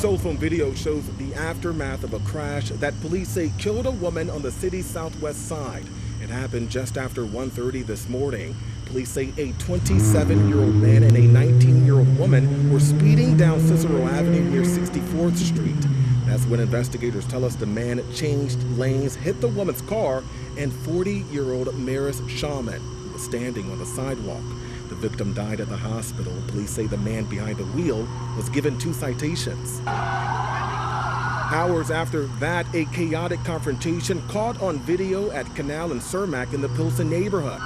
cell phone video shows the aftermath of a crash that police say killed a woman on the city's southwest side. It happened just after 1:30 this morning. Police say a 27-year-old man and a 19-year-old woman were speeding down Cicero Avenue near 64th Street. That's when investigators tell us the man changed lanes, hit the woman's car, and 40-year-old Maris Shaman was standing on the sidewalk. The victim died at the hospital. Police say the man behind the wheel was given 2 citations. Hours after that, a chaotic confrontation caught on video at Canal and Cermak in the Pilsen neighborhood,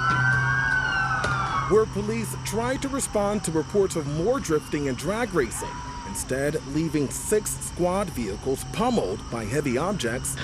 where police tried to respond to reports of more drifting and drag racing, instead leaving 6 squad vehicles pummeled by heavy objects,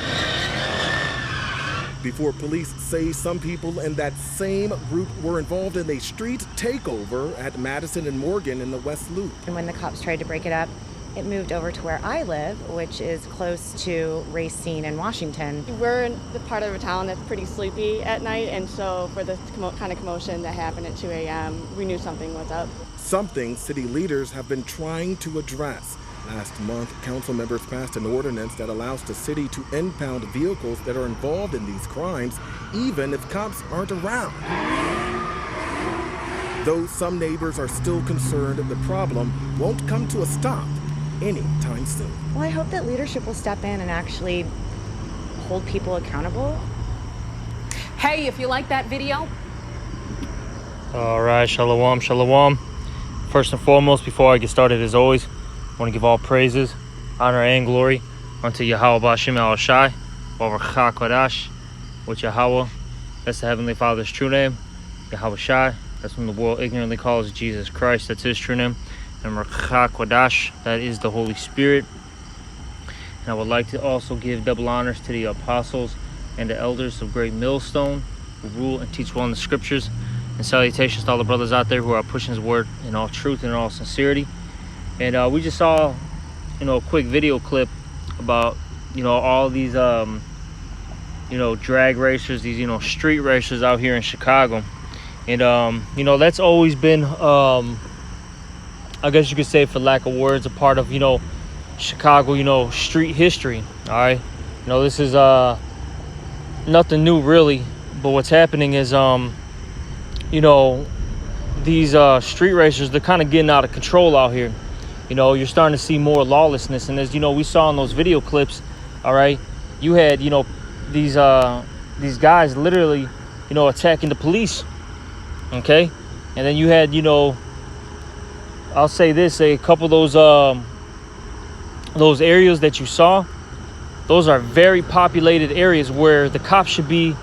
before police say some people in that same group were involved in a street takeover at Madison and Morgan in the West Loop. And when the cops tried to break it up, it moved over to where I live, which is close to Racine and Washington. We're in the part of a town that's pretty sleepy at night, and so for the kind of commotion that happened at 2 a.m., we knew something was up. Something city leaders have been trying to address. Last month, council members passed an ordinance that allows the city to impound vehicles that are involved in these crimes, even if cops aren't around. Though some neighbors are still concerned the problem won't come to a stop anytime soon. Well, I hope that leadership will step in and actually hold people accountable. Hey, if you like that video. All right, shalom, shalom. First and foremost, before I get started, as always, I want to give all praises, honor, and glory unto Yahweh B'Shem El Shai, Baruch HaKodesh, which Yahweh, that's the Heavenly Father's true name. Yahweh Shai, that's when the world ignorantly calls Jesus Christ, that's his true name. And Baruch HaKodesh, that is the Holy Spirit. And I would like to also give double honors to the apostles and the elders of Great Millstone, who rule and teach well in the scriptures. And salutations to all the brothers out there who are pushing his word in all truth and in all sincerity. And we just saw, a quick video clip about, all these, drag racers, these, street racers out here in Chicago. And, that's always been, I guess you could say, for lack of words, a part of, Chicago, street history. All right. This is nothing new, really. But what's happening is, these street racers, they're kind of getting out of control out here. You're starting to see more lawlessness. And as we saw in those video clips, all right, you had, these guys literally, attacking the police. Okay. And then you had, I'll say this, a couple of those areas that you saw, those are very populated areas where the cops should be,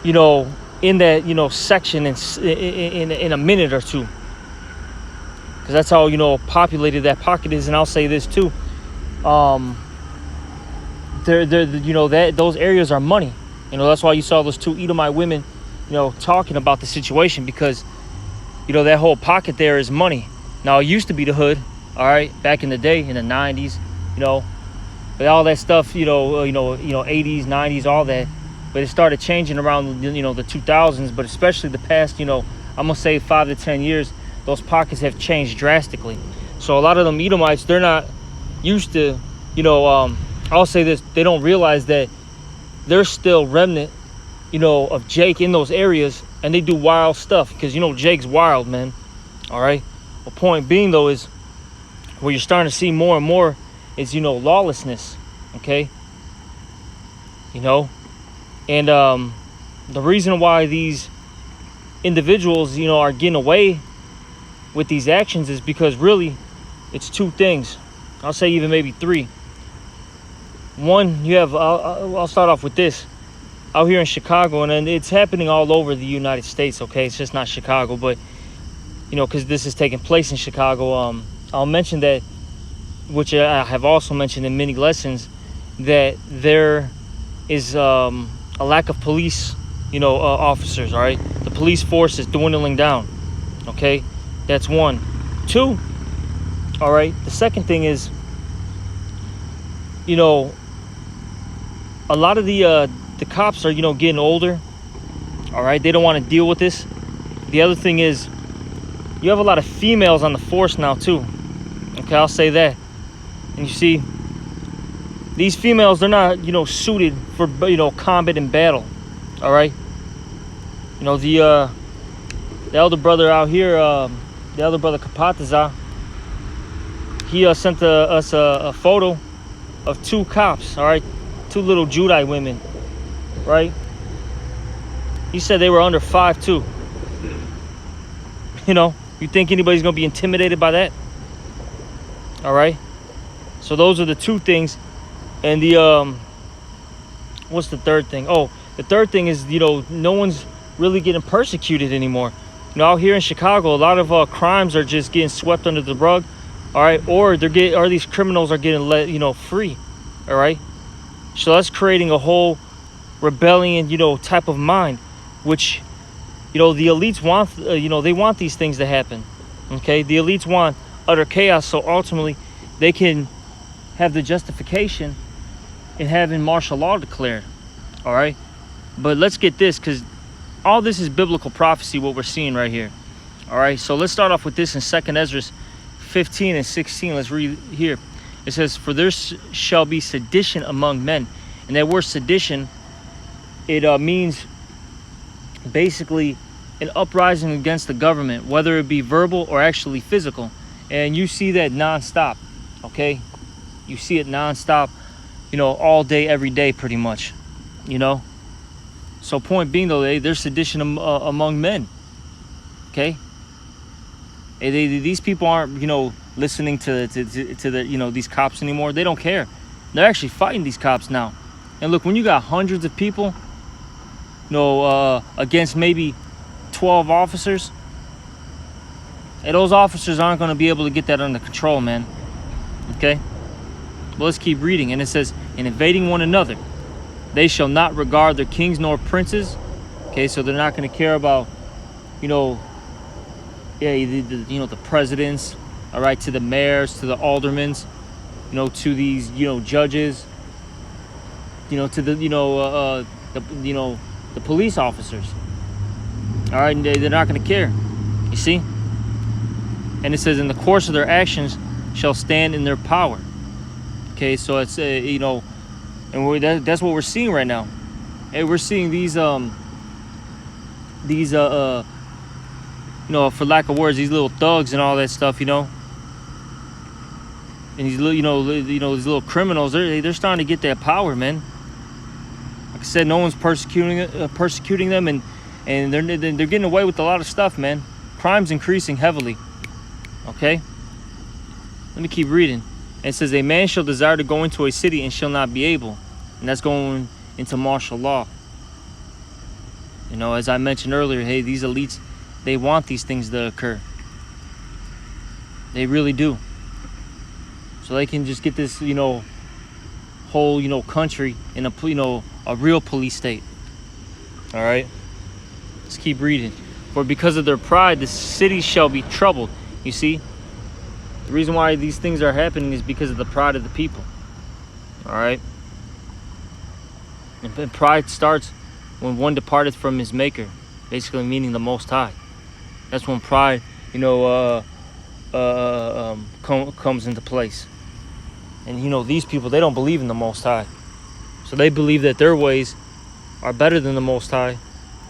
in that, section in a minute or two. Because that's how, populated that pocket is. And I'll say this too. Those areas are money. That's why you saw those 2 Edomite women, talking about the situation, because, that whole pocket there is money. Now, it used to be the hood, all right, back in the day, in the 90s, but all that stuff, 80s, 90s, all that. But it started changing around, the 2000s, but especially the past, I'm going to say 5 to 10 years, those pockets have changed drastically. So a lot of them Edomites, they're not used to, I'll say this, they don't realize that there's still remnant, of Jake in those areas, and they do wild stuff, because, Jake's wild, man, all right? The point being, though, is where you're starting to see more and more is, lawlessness, okay? And the reason why these individuals, are getting away with these actions is because really it's 2 things. I'll say even maybe 3. One, you have, I'll start off with this. Out here in Chicago, and it's happening all over the United States, okay? It's just not Chicago, but, because this is taking place in Chicago, I'll mention that, which I have also mentioned in many lessons, that there is a lack of police, officers, all right? The police force is dwindling down, okay? That's 1. 2, all right, the second thing is, a lot of the cops are, getting older, all right? They don't want to deal with this. The other thing is, you have a lot of females on the force now, too. Okay, I'll say that. And you see, these females, they're not, suited for, combat and battle. All right. The elder brother out here, the elder brother Kapataza, he sent us a photo of 2 cops. All right, 2 little Judite women. Right. He said they were under 5'2". You think anybody's gonna be intimidated by that? All right. So those are the 2 things. And the what's the third thing? Oh, the third thing is, no one's really getting persecuted anymore. Out here in Chicago, a lot of crimes are just getting swept under the rug. All right, or these criminals are getting let, free. All right. So that's creating a whole rebellion, type of mind, which, the elites want. They want these things to happen. Okay, the elites want utter chaos, so ultimately they can have the justification in having martial law declared. All right, but let's get this, because all this is biblical prophecy, what we're seeing right here. All right, so let's start off with this in 2 Ezra 15 and 16. Let's read here. It says, "For there shall be sedition among men." And that word sedition, it means basically an uprising against the government, whether it be verbal or actually physical. And you see that nonstop. Okay, you see it nonstop, all day, every day, pretty much. So point being, though, there's sedition among men. Okay, these people aren't, listening to the, these cops anymore. They don't care. They're actually fighting these cops now. And look, when you got hundreds of people, against maybe 12 officers, and those officers aren't going to be able to get that under control, man. Okay? Well, let's keep reading. And it says, "In invading one another, they shall not regard their kings nor princes." Okay, so they're not going to care about, the presidents, all right, to the mayors, to the aldermen, to these, judges, to the, the police officers. All right, they're not going to care. You see? And it says, "In the course of their actions shall stand in their power." Okay, so it's and that's what we're seeing right now. And we're seeing these for lack of words, these little thugs and all that stuff, and these little, these little criminals, they're starting to get that power, man. Like I said, no one's persecuting them, and they're getting away with a lot of stuff, man. Crime's increasing heavily. Okay, let me keep reading. And it says, "A man shall desire to go into a city and shall not be able," and that's going into martial law. As I mentioned earlier, hey, these elites, they want these things to occur. They really do. So they can just get this, whole, country in a real police state. All right, let's keep reading. "For because of their pride, the city shall be troubled." You see, the reason why these things are happening is because of the pride of the people. All right, and pride starts when one departeth from his maker, basically meaning the Most High. That's when pride, comes into place. And these people, they don't believe in the Most High, so they believe that their ways are better than the Most High.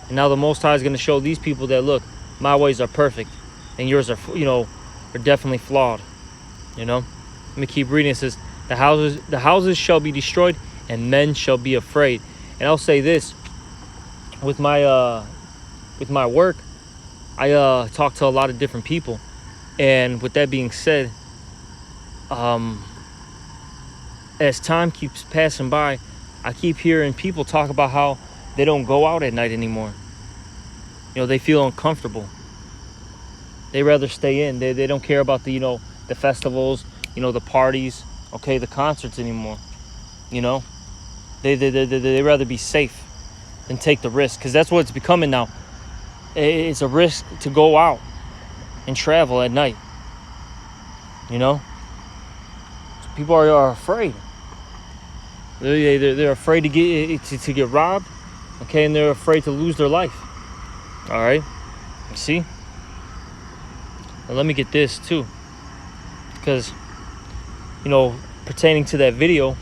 And now the Most High is going to show these people that, look, my ways are perfect, and yours are, are definitely flawed. Let me keep reading. It says, the houses shall be destroyed, and men shall be afraid. And I'll say this, with my work, I talk to a lot of different people, and with that being said, as time keeps passing by, I keep hearing people talk about how they don't go out at night anymore. They feel uncomfortable. They rather stay in. They don't care about the the festivals, the parties, okay, the concerts anymore. They rather be safe than take the risk, because that's what it's becoming now. It's a risk to go out and travel at night. So people are afraid. They're afraid to get robbed, okay, and they're afraid to lose their life. All right, you see. And let me get this too, because pertaining to that video,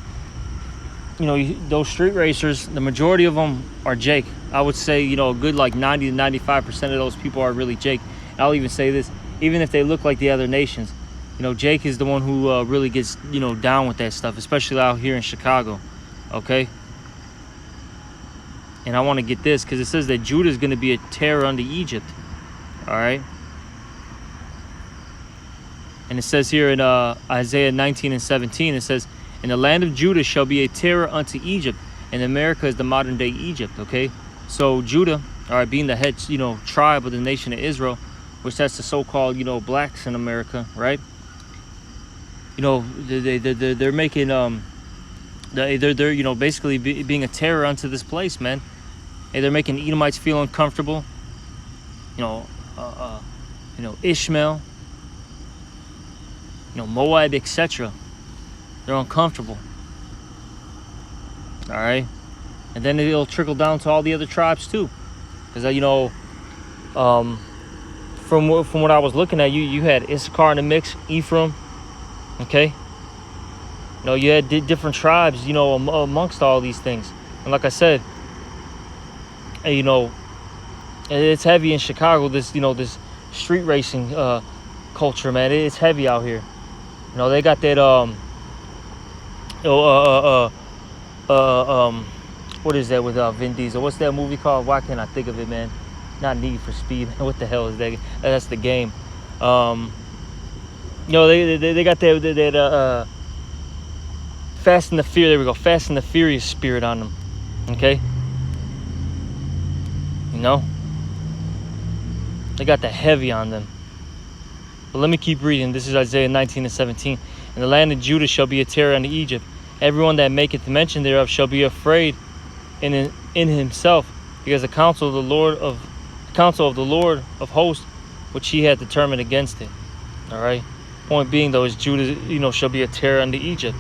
you know, those street racers, the majority of them are Jake. I would say, you know, a good like 90 to 95% of those people are really Jake. And I'll even say this, even if they look like the other nations, you know, Jake is the one who really gets, you know, down with that stuff, especially out here in Chicago, okay? And I want to get this because it says that Judah is going to be a terror unto Egypt, all right? And it says here in Isaiah 19 and 17, it says, "And the land of Judah shall be a terror unto Egypt, and America is the modern day Egypt," okay? So Judah, all right, being the head, you know, tribe of the nation of Israel, which that's the so-called, you know, blacks in America, right? You know, they're making, they're you know, basically being a terror unto this place, man. Hey, they're making Edomites feel uncomfortable. You know, Ishmael, you know, Moab, etc. They're uncomfortable. All right, and then it'll trickle down to all the other tribes too, because you know, from what I was looking at, you had Issachar in the mix, Ephraim, okay. You know, you had different tribes, you know, amongst all these things, and like I said, you know, it's heavy in Chicago. This, you know, this street racing culture, man. It's heavy out here. You know, they got that what is that with Vin Diesel? What's that movie called? Why can't I think of it, man? Not Need for Speed. What the hell is that? That's the game. You know, they got that Fast and the Furious. There we go. Fast and the Furious spirit on them. Okay. You know, they got the heavy on them. But let me keep reading. This is Isaiah 19 and 17. "And the land of Judah shall be a terror unto Egypt. Everyone that maketh mention thereof shall be afraid in himself, because the counsel of the Lord of hosts, which he had determined against it." All right. Point being, though, is Judah, you know, shall be a terror unto Egypt.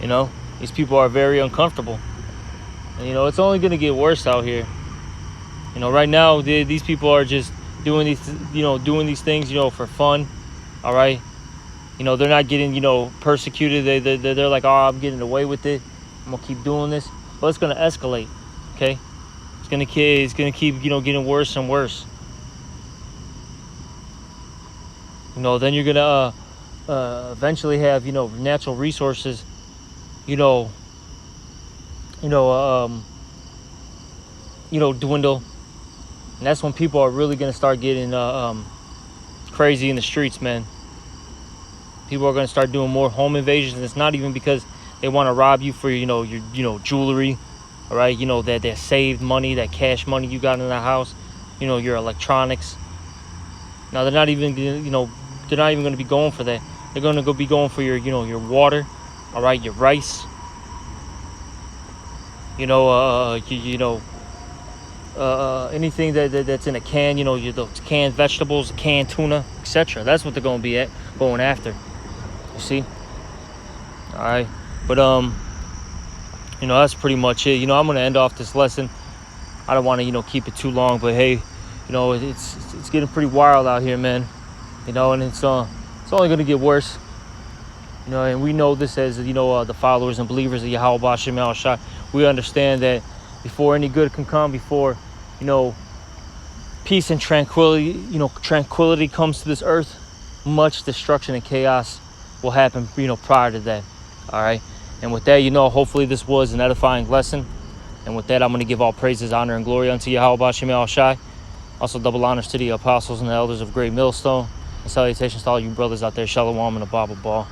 You know, these people are very uncomfortable, and you know, it's only going to get worse out here. You know, right now these people are just doing these things, you know, for fun. All right. You know, they're not getting, you know, persecuted. They're like, "Oh, I'm getting away with it. I'm gonna keep doing this." But it's gonna escalate. Okay. It's gonna keep, you know, getting worse and worse. You know, then you're gonna eventually have, you know, natural resources, dwindle, and that's when people are really gonna start getting crazy in the streets, man. People are gonna start doing more home invasions, and it's not even because they want to rob you for, you know, your jewelry, all right? You know, that saved money, that cash money you got in the house, you know, your electronics. Now they're not even going to be going for that. They're going to be going for your, you know, your water, all right, your rice, anything that's in a can, you know, those canned vegetables, canned tuna, etc. That's what they're going to be going after. You see? All right, but you know, that's pretty much it. You know, I'm going to end off this lesson. I don't want to, you know, keep it too long, but hey, you know, it's getting pretty wild out here, man. You know, and it's only going to get worse. You know, and we know this as, you know, the followers and believers of Yahweh B'Shem Yahushua. We understand that before any good can come, before, you know, peace and tranquility comes to this earth, much destruction and chaos will happen, you know, prior to that. All right. And with that, you know, hopefully this was an edifying lesson. And with that, I'm going to give all praises, honor, and glory unto Yahweh B'Shem Yahushua. Also, double honors to the apostles and the elders of Great Millstone. And salutations to all you brothers out there. Shalom and a Bible ball.